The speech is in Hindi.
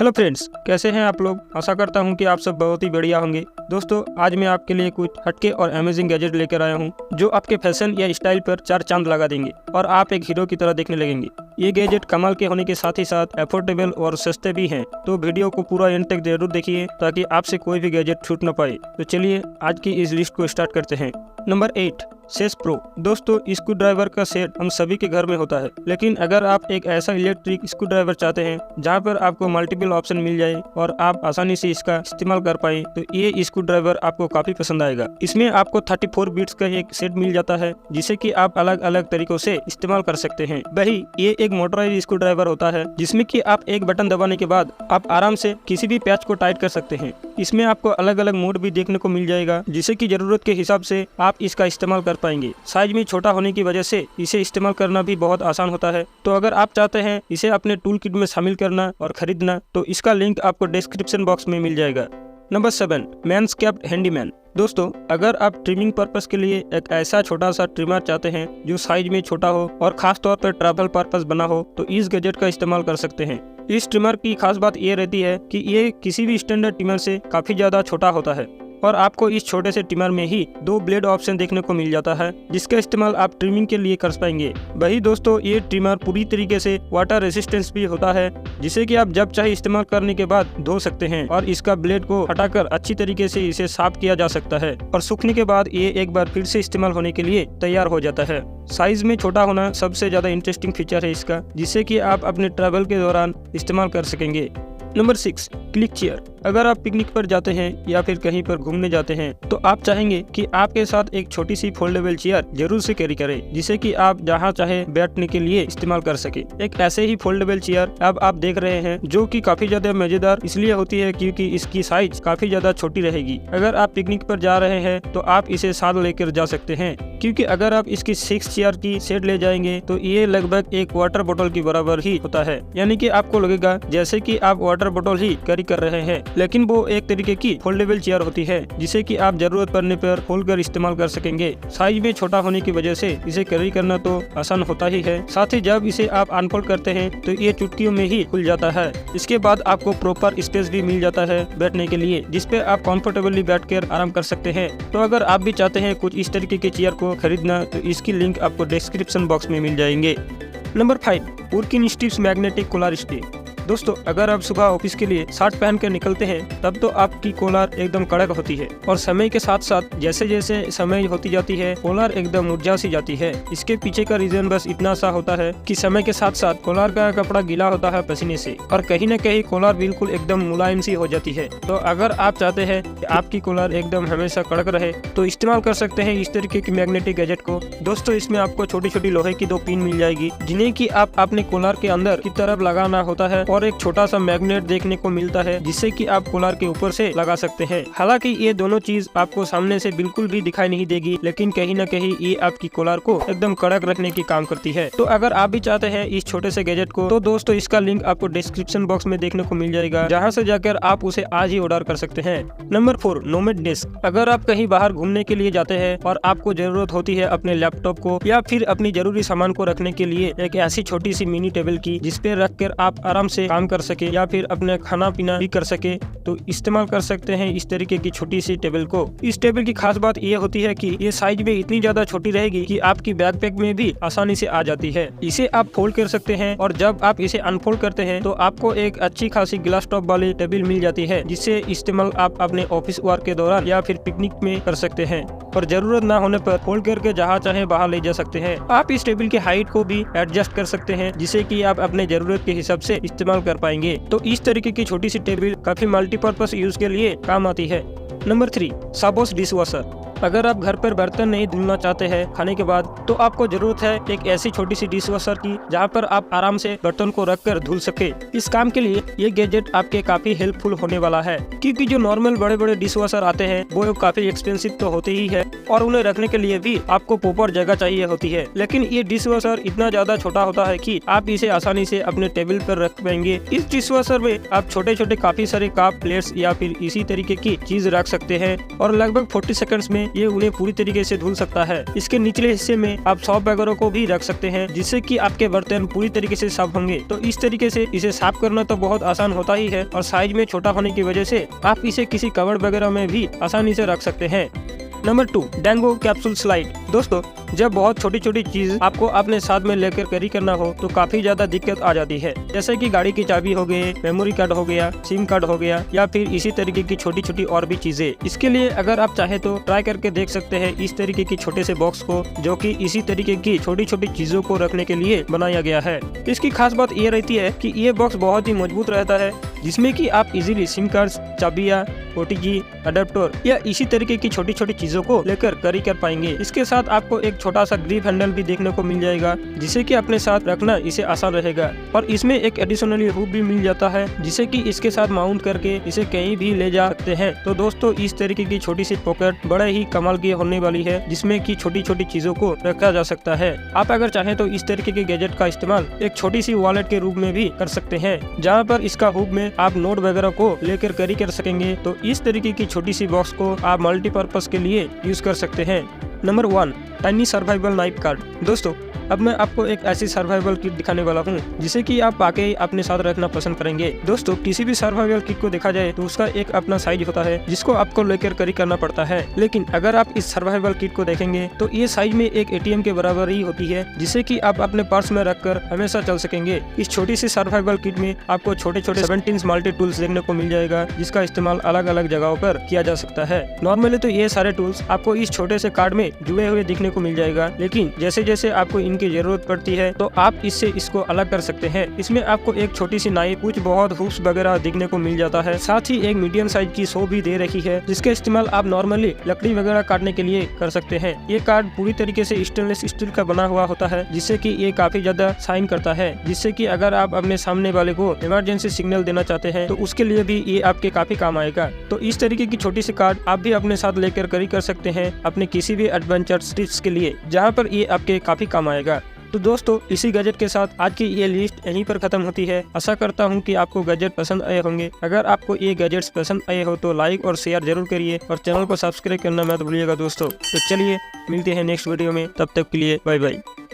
हेलो फ्रेंड्स, कैसे हैं आप लोग। आशा करता हूं कि आप सब बहुत ही बढ़िया होंगे। दोस्तों, आज मैं आपके लिए कुछ हटके और अमेजिंग गैजेट लेकर आया हूं जो आपके फैशन या स्टाइल पर चार चांद लगा देंगे और आप एक हीरो की तरह देखने लगेंगे। ये गैजेट कमाल के होने के साथ ही साथ अफोर्डेबल और सस्ते भी हैं, तो वीडियो को पूरा एंड तक जरूर देखिए ताकि आपसे कोई भी गैजेट छूट न पाए। तो चलिए आज की इस लिस्ट को स्टार्ट करते हैं। नंबर 8, सेस प्रो। दोस्तों, स्क्रू ड्राइवर का सेट हम सभी के घर में होता है, लेकिन अगर आप एक ऐसा इलेक्ट्रिक स्क्रू ड्राइवर चाहते हैं जहां पर आपको मल्टीपल ऑप्शन मिल जाए और आप आसानी से इसका इस्तेमाल कर पाए, तो ये स्क्रू ड्राइवर आपको काफी पसंद आएगा। इसमें आपको 34 बिट्स का एक सेट मिल जाता है जिसे कि आप अलग अलग तरीकों से इस्तेमाल कर सकते हैं। वही ये एक मोटराइज स्क्रू ड्राइवर होता है जिसमें कि आप एक बटन दबाने के बाद आप आराम से किसी भी पैच को टाइट कर सकते हैं। इसमें आपको अलग अलग मोड भी देखने को मिल जाएगा जिसे कि जरूरत के हिसाब से आप इसका इस्तेमाल कर पाएंगे। साइज में छोटा होने की वजह से इसे इस्तेमाल करना भी बहुत आसान होता है। तो अगर आप चाहते हैं इसे अपने टूल किट में शामिल करना और खरीदना, तो इसका लिंक आपको डिस्क्रिप्शन बॉक्स में मिल जाएगा। Number 7, Manscaped handyman. दोस्तों, अगर आप ट्रिमिंग पर्पस के लिए एक ऐसा छोटा सा ट्रिमर चाहते हैं जो साइज में छोटा हो और खास तौर पर ट्रैवल पर्पस बना हो, तो इस गैजेट का इस्तेमाल कर सकते हैं। इस ट्रिमर की खास बात ये रहती है कि ये किसी भी स्टैंडर्ड ट्रिमर से काफी ज्यादा छोटा होता है और आपको इस छोटे से ट्रिमर में ही 2 ब्लेड ऑप्शन देखने को मिल जाता है जिसका इस्तेमाल आप ट्रिमिंग के लिए कर पाएंगे। वही दोस्तों, ये ट्रिमर पूरी तरीके से वाटर रेजिस्टेंस भी होता है जिसे कि आप जब चाहे इस्तेमाल करने के बाद धो सकते हैं और इसका ब्लेड को हटाकर अच्छी तरीके से इसे साफ किया जा सकता है और सूखने के बाद ये एक बार फिर से इस्तेमाल होने के लिए तैयार हो जाता है। साइज में छोटा होना सबसे ज्यादा इंटरेस्टिंग फीचर है इसका, जिसे कि आप अपने ट्रैवल के दौरान इस्तेमाल कर सकेंगे। Number 6, click chair. अगर आप पिकनिक पर जाते हैं या फिर कहीं पर घूमने जाते हैं तो आप चाहेंगे कि आपके साथ एक छोटी सी फोल्डेबल चेयर जरूर से कैरी करें जिसे कि आप जहां चाहे बैठने के लिए इस्तेमाल कर सके। एक ऐसे ही फोल्डेबल चेयर अब आप देख रहे हैं जो कि काफी ज्यादा मजेदार इसलिए होती है क्योंकि इसकी साइज काफी ज्यादा छोटी रहेगी। अगर आप पिकनिक पर जा रहे हैं तो आप इसे साथ लेकर जा सकते हैं, क्योंकि अगर आप इसकी 6 चेयर की सेट ले जाएंगे तो ये लगभग एक वाटर बोतल की बराबर ही होता है। यानी कि आपको लगेगा जैसे कि आप वाटर बोतल ही कैरी कर रहे हैं, लेकिन वो एक तरीके की फोल्डेबल चेयर होती है जिसे कि आप जरूरत पड़ने पर खोल कर इस्तेमाल कर सकेंगे। साइज में छोटा होने की वजह से इसे कैरी करना तो आसान होता ही है, साथ ही जब इसे आप अनफोल्ड करते हैं तो ये चुटकियों में ही खुल जाता है। इसके बाद आपको प्रॉपर स्पेस भी मिल जाता है बैठने के लिए, जिसपे आप कंफर्टेबली बैठकर आराम कर सकते हैं। तो अगर आप भी चाहते हैं कुछ इस तरीके की चेयर को खरीदना, तो इसकी लिंक आपको डिस्क्रिप्शन बॉक्स में मिल जाएंगे। Number 5, working strips magnetic collar stay. दोस्तों, अगर आप सुबह ऑफिस के लिए शर्ट पहन कर निकलते हैं तब तो आपकी कॉलर एकदम कड़क होती है और समय के साथ साथ जैसे जैसे समय होती जाती है कॉलर एकदम मुरझा सी जाती है। इसके पीछे का रीजन बस इतना सा होता है कि समय के साथ साथ कॉलर का कपड़ा गीला होता है पसीने से और कहीं न कहीं कॉलर बिल्कुल एकदम मुलायम सी हो जाती है। तो अगर आप चाहते हैं कि आपकी कॉलर एकदम हमेशा कड़क रहे तो इस्तेमाल कर सकते हैं इस तरीके की मैग्नेटिक गैजेट को। दोस्तों, इसमें आपको छोटी छोटी लोहे की 2 पिन मिल जाएगी जिन्हें की आप अपने कॉलर के अंदर की तरफ लगाना होता है और एक छोटा सा मैग्नेट देखने को मिलता है जिसे कि आप कॉलर के ऊपर से लगा सकते हैं। हालांकि ये दोनों चीज आपको सामने से बिल्कुल भी दिखाई नहीं देगी, लेकिन कहीं न कहीं ये आपकी कॉलर को एकदम कड़क रखने की काम करती है। तो अगर आप भी चाहते हैं इस छोटे से गैजेट को, तो दोस्तों इसका लिंक आपको डिस्क्रिप्शन बॉक्स में देखने को मिल जाएगा, जहां से जाकर आप उसे आज ही ऑर्डर कर सकते हैं। Number 4, nomad desk. अगर आप कहीं बाहर घूमने के लिए जाते हैं और आपको जरूरत होती है अपने लैपटॉप को या फिर अपनी जरूरी सामान को रखने के लिए एक ऐसी छोटी सी मिनी टेबल की जिसपे रख कर आप आराम से काम कर सके या फिर अपने खाना पीना भी कर सके, तो इस्तेमाल कर सकते हैं इस तरीके की छोटी सी टेबल को। इस टेबल की खास बात ये होती है कि ये साइज में इतनी ज्यादा छोटी रहेगी कि आपकी बैकपैक में भी आसानी से आ जाती है। इसे आप फोल्ड कर सकते हैं और जब आप इसे अनफोल्ड करते हैं तो आपको एक अच्छी खासी ग्लास टॉप वाली टेबल मिल जाती है जिससे इस्तेमाल आप अपने ऑफिस वर्क के दौरान या फिर पिकनिक में कर सकते हैं और जरूरत ना होने पर फोल्ड करके जहाँ चाहे बाहर ले जा सकते हैं। आप इस टेबल की हाइट को भी एडजस्ट कर सकते हैं जिसे कि आप अपने जरूरत के हिसाब से इस्तेमाल कर पाएंगे। तो इस तरीके की छोटी सी टेबल काफी मल्टीपर्पज यूज के लिए काम आती है। नंबर 3, साबोस डिशवॉशर। अगर आप घर पर बर्तन नहीं धुलना चाहते हैं खाने के बाद, तो आपको जरूरत है एक ऐसी छोटी सी डिशवॉशर की जहां पर आप आराम से बर्तन को रखकर धुल सके। इस काम के लिए ये गैजेट आपके काफी हेल्पफुल होने वाला है, क्योंकि जो नॉर्मल बड़े बड़े डिशवॉशर आते हैं वो काफी एक्सपेंसिव तो होते ही है और उन्हें रखने के लिए भी आपको प्रॉपर जगह चाहिए होती है। लेकिन ये डिशवॉशर इतना ज्यादा छोटा होता है कि आप इसे आसानी से अपने टेबल पर रख पाएंगे। इस डिशवॉशर में आप छोटे छोटे काफी सारे कप, प्लेट्स या फिर इसी तरीके की चीज रख सकते हैं और लगभग 40 सेकंड्स में ये उन्हें पूरी तरीके से धुल सकता है। इसके निचले हिस्से में आप सॉप वगैरह को भी रख सकते हैं, जिससे कि आपके बर्तन पूरी तरीके से साफ होंगे। तो इस तरीके से इसे साफ करना तो बहुत आसान होता ही है, और साइज में छोटा होने की वजह से आप इसे किसी कवर्ड वगैरह में भी आसानी से रख सकते हैं। नंबर 2, डैंगो कैप्सूल स्लाइड। दोस्तों, जब बहुत छोटी छोटी चीज आपको अपने साथ में लेकर कैरी करना हो तो काफी ज्यादा दिक्कत आ जाती है, जैसे कि गाड़ी की चाबी हो गई, मेमोरी कार्ड हो गया, सिम कार्ड हो गया, या फिर इसी तरीके की छोटी छोटी और भी चीजें। इसके लिए अगर आप चाहे तो ट्राई करके देख सकते हैं इस तरीके की छोटे से बॉक्स को, जो कि इसी तरीके की छोटी छोटी चीजों को रखने के लिए बनाया गया है। इसकी खास बात ये रहती है कि ये बॉक्स बहुत ही मजबूत रहता है, जिसमें कि आप इजीली सिम कार्ड, चाबियां, OTG, अडेप्टर या इसी तरीके की छोटी छोटी चीजों को लेकर कैरी कर पाएंगे। इसके साथ आपको एक छोटा सा ग्रिप हैंडल भी देखने को मिल जाएगा, जिसे कि अपने साथ रखना इसे आसान रहेगा। और इसमें एक एडिशनली हुक भी मिल जाता है, जिसे कि इसके साथ माउंट करके इसे कहीं भी ले जा सकते हैं। तो दोस्तों, इस तरीके की छोटी सी पॉकेट बड़े ही कमाल की होने वाली है, जिसमें कि छोटी छोटी चीजों को रखा जा सकता है। आप अगर चाहें तो इस तरीके के गैजेट का इस्तेमाल एक छोटी सी वॉलेट के रूप में भी कर सकते हैं, जहाँ पर इसका हुक में आप नोट वगैरह को लेकर कैरी कर सकेंगे। तो इस तरीके की छोटी सी बॉक्स को आप मल्टीपर्पज के लिए यूज कर सकते हैं। Number 1, tiny survival knife card. दोस्तों, अब मैं आपको एक ऐसी सर्वाइवल किट दिखाने वाला हूँ, जिसे कि आप पाके अपने साथ रखना पसंद करेंगे। दोस्तों, किसी भी सर्वाइवल किट को देखा जाए तो उसका एक अपना साइज होता है, जिसको आपको लेकर कैरी करना पड़ता है। लेकिन अगर आप इस सर्वाइवल किट को देखेंगे तो ये साइज में एक ATM के बराबर ही होती है, जिसे कि आप अपने पर्स में रखकर हमेशा चल सकेंगे। इस छोटी सी सर्वाइवल किट में आपको छोटे छोटे 17 मल्टी टूल्स देखने को मिल जाएगा, जिसका इस्तेमाल अलग अलग जगहों पर किया जा सकता है। नॉर्मली तो ये सारे टूल्स आपको इस छोटे से कार्ड में जुड़े हुए दिखने को मिल जाएगा, लेकिन जैसे जैसे आपको इनकी जरूरत पड़ती है तो आप इससे इसको अलग कर सकते हैं। इसमें आपको एक छोटी सी नाइफ, कुछ बहुत हुक्स वगैरह देखने को मिल जाता है, साथ ही एक मीडियम साइज की सो भी दे रखी है, जिसके इस्तेमाल आप नॉर्मली लकड़ी वगैरह काटने के लिए कर सकते हैं। ये कार्ड पूरी तरीके से स्टेनलेस स्टील का बना हुआ होता है, जिससे कि ये काफी ज्यादा शाइन करता है, जिससे कि अगर आप अपने सामने वाले को इमरजेंसी सिग्नल देना चाहते हैं तो उसके लिए भी ये आपके काफी काम आएगा। तो इस तरीके की छोटी सी कार्ड आप भी अपने साथ लेकर कैरी कर सकते हैं अपने किसी भी एडवेंचर ट्रिप्स के लिए, जहाँ पर ये आपके काफी काम आएगा। तो दोस्तों, इसी गैजेट के साथ आज की ये लिस्ट यहीं पर खत्म होती है। आशा करता हूँ कि आपको गैजेट पसंद आए होंगे। अगर आपको ये गैजेट्स पसंद आए हो तो लाइक और शेयर जरूर करिए, और चैनल को सब्सक्राइब करना मत भूलिएगा दोस्तों। तो चलिए मिलते हैं नेक्स्ट वीडियो में, तब तक के लिए बाय बाय।